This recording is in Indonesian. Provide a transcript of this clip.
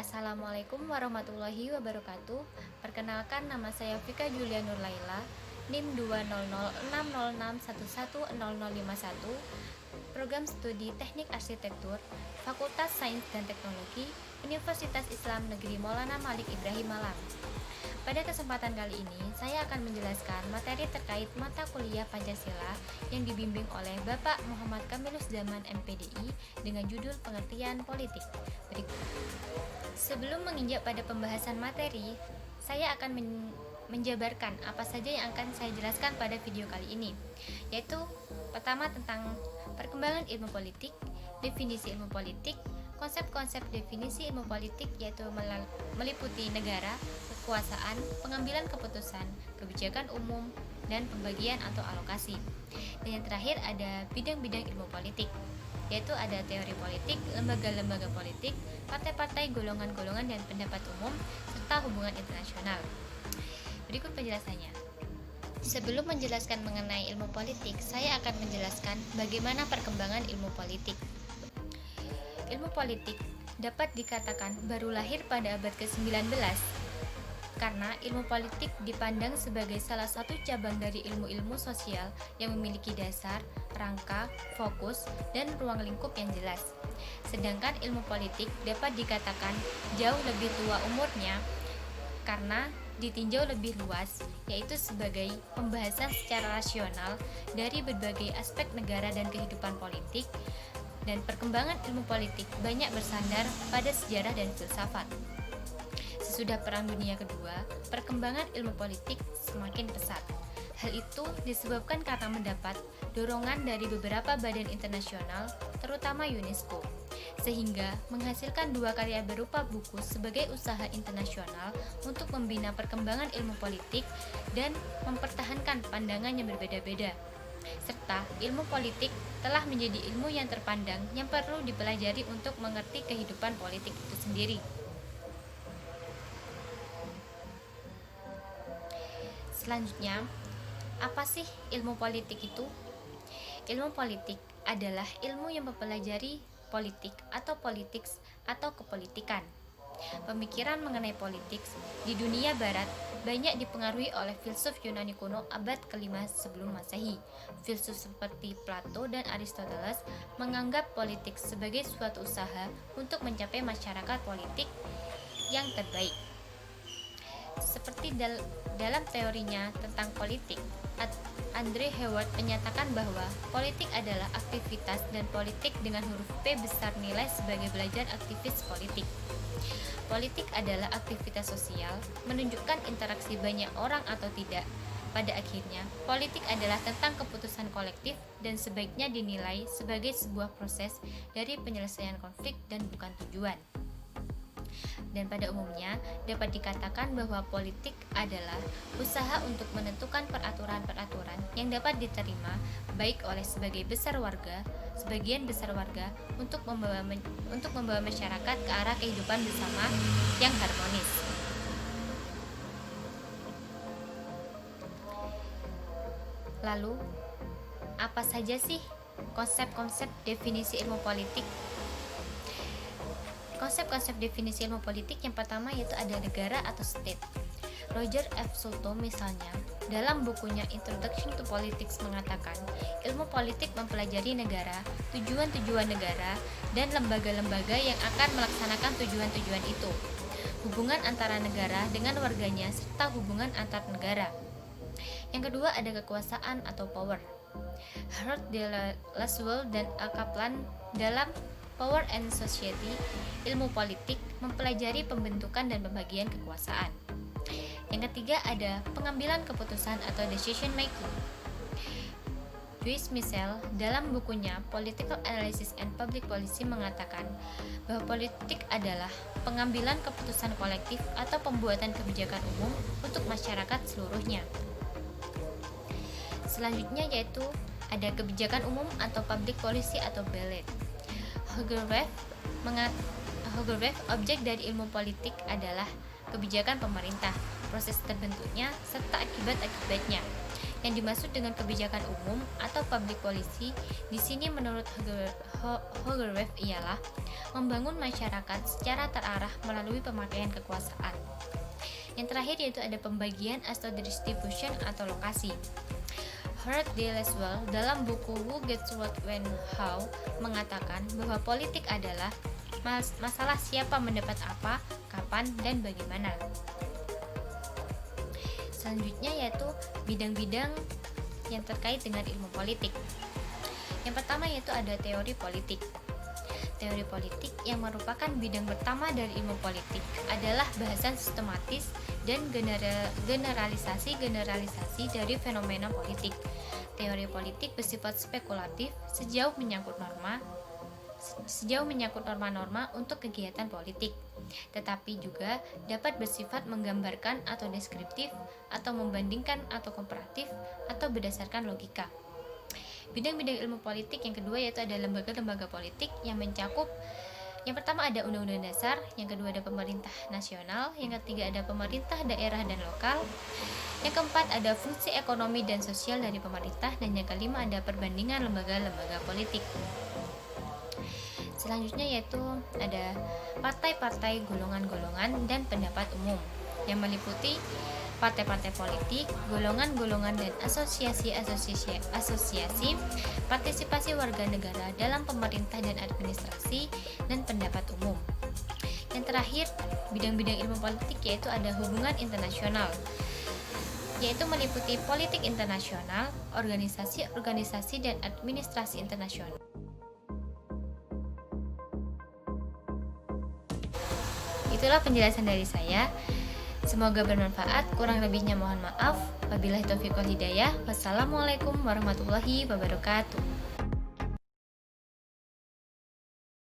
Assalamualaikum warahmatullahi wabarakatuh. Perkenalkan, nama saya Vika Julia Nur Laila, NIM 20060611051, Program Studi Teknik Arsitektur, Fakultas Sains dan Teknologi, Universitas Islam Negeri Maulana Malik Ibrahim Malang. Pada kesempatan kali ini, saya akan menjelaskan materi terkait mata kuliah Pancasila yang dibimbing oleh Bapak Muhammad Kamiluzzaman MPDI dengan judul Pengertian Politik. Berikut. Sebelum menginjak pada pembahasan materi, saya akan menjabarkan apa saja yang akan saya jelaskan pada video kali ini, yaitu pertama tentang perkembangan ilmu politik, definisi ilmu politik, konsep-konsep definisi ilmu politik yaitu meliputi negara, kekuasaan, pengambilan keputusan, kebijakan umum, dan pembagian atau alokasi. Dan yang terakhir ada bidang-bidang ilmu politik, yaitu ada teori politik, lembaga-lembaga politik, partai-partai, golongan-golongan, dan pendapat umum, serta hubungan internasional. Berikut penjelasannya. Sebelum menjelaskan mengenai ilmu politik, saya akan menjelaskan bagaimana perkembangan ilmu politik. Ilmu politik dapat dikatakan baru lahir pada abad ke-19, karena ilmu politik dipandang sebagai salah satu cabang dari ilmu-ilmu sosial yang memiliki dasar, rangka, fokus, dan ruang lingkup yang jelas. Sedangkan ilmu politik dapat dikatakan jauh lebih tua umurnya karena ditinjau lebih luas, yaitu sebagai pembahasan secara rasional dari berbagai aspek negara dan kehidupan politik, dan perkembangan ilmu politik banyak bersandar pada sejarah dan filsafat. Sesudah Perang Dunia Kedua, perkembangan ilmu politik semakin pesat. Hal itu disebabkan karena mendapat dorongan dari beberapa badan internasional, terutama UNESCO, sehingga menghasilkan dua karya berupa buku sebagai usaha internasional untuk membina perkembangan ilmu politik dan mempertahankan pandangan yang berbeda-beda. Serta ilmu politik telah menjadi ilmu yang terpandang yang perlu dipelajari untuk mengerti kehidupan politik itu sendiri. Selanjutnya, apa sih ilmu politik itu? Ilmu politik adalah ilmu yang mempelajari politik atau politics atau kepolitikan. Pemikiran mengenai politik di dunia barat banyak dipengaruhi oleh filsuf Yunani kuno abad ke-5 sebelum Masehi. Filsuf seperti Plato dan Aristoteles menganggap politik sebagai suatu usaha untuk mencapai masyarakat politik yang terbaik. Seperti dalam teorinya tentang politik, Andre Heward menyatakan bahwa politik adalah aktivitas dan politik dengan huruf P besar nilai sebagai belajar aktivis politik. Politik adalah aktivitas sosial, menunjukkan interaksi banyak orang atau tidak. Pada akhirnya, politik adalah tentang keputusan kolektif dan sebaiknya dinilai sebagai sebuah proses dari penyelesaian konflik dan bukan tujuan. Dan pada umumnya dapat dikatakan bahwa politik adalah usaha untuk menentukan peraturan-peraturan yang dapat diterima baik oleh sebagian besar warga untuk membawa masyarakat ke arah kehidupan bersama yang harmonis. Lalu, apa saja sih konsep-konsep definisi ilmu politik? Konsep-konsep definisi ilmu politik yang pertama yaitu ada negara atau state. Roger F. Sulto misalnya, dalam bukunya Introduction to Politics mengatakan, ilmu politik mempelajari negara, tujuan-tujuan negara, dan lembaga-lembaga yang akan melaksanakan tujuan-tujuan itu, hubungan antara negara dengan warganya, serta hubungan antar negara. Yang kedua ada kekuasaan atau power. Harold de Lasswell dan Al Kaplan dalam Power and Society, ilmu politik mempelajari pembentukan dan pembagian kekuasaan. Yang ketiga ada pengambilan keputusan atau decision making. Louis Michel dalam bukunya Political Analysis and Public Policy mengatakan bahwa politik adalah pengambilan keputusan kolektif atau pembuatan kebijakan umum untuk masyarakat seluruhnya. Selanjutnya yaitu ada kebijakan umum atau public policy atau BLED. Hogarth, objek dari ilmu politik adalah kebijakan pemerintah, proses terbentuknya, serta akibat-akibatnya. Yang dimaksud dengan kebijakan umum atau public policy di sini menurut Hogarth ialah membangun masyarakat secara terarah melalui pemakaian kekuasaan. Yang terakhir yaitu ada pembagian atau distribution atau lokasi. Heard D. Laswell dalam buku Who Gets What When How mengatakan bahwa politik adalah masalah siapa mendapat apa, kapan, dan bagaimana. Selanjutnya yaitu bidang-bidang yang terkait dengan ilmu politik. Yang pertama yaitu ada teori politik. Teori politik yang merupakan bidang pertama dari ilmu politik adalah bahasan sistematis dan generalisasi dari fenomena politik. Teori politik bersifat spekulatif sejauh menyangkut norma-norma untuk kegiatan politik, tetapi juga dapat bersifat menggambarkan atau deskriptif, atau membandingkan atau komparatif, atau berdasarkan logika. Bidang-bidang ilmu politik yang kedua yaitu ada lembaga-lembaga politik yang mencakup yang pertama ada undang-undang dasar, yang kedua ada pemerintah nasional, yang ketiga ada pemerintah daerah dan lokal, yang keempat ada fungsi ekonomi dan sosial dari pemerintah, dan yang kelima ada perbandingan lembaga-lembaga politik. Selanjutnya yaitu ada partai-partai, golongan-golongan, dan pendapat umum yang meliputi partai-partai politik, golongan-golongan, dan asosiasi, partisipasi warga negara dalam pemerintah dan administrasi, dan pendapat umum. Yang terakhir, bidang-bidang ilmu politik yaitu ada hubungan internasional, yaitu meliputi politik internasional, organisasi-organisasi, dan administrasi internasional. Itulah penjelasan dari saya. Semoga bermanfaat, kurang lebihnya mohon maaf. Wabillahi taufiq wal hidayah. Wassalamualaikum warahmatullahi wabarakatuh.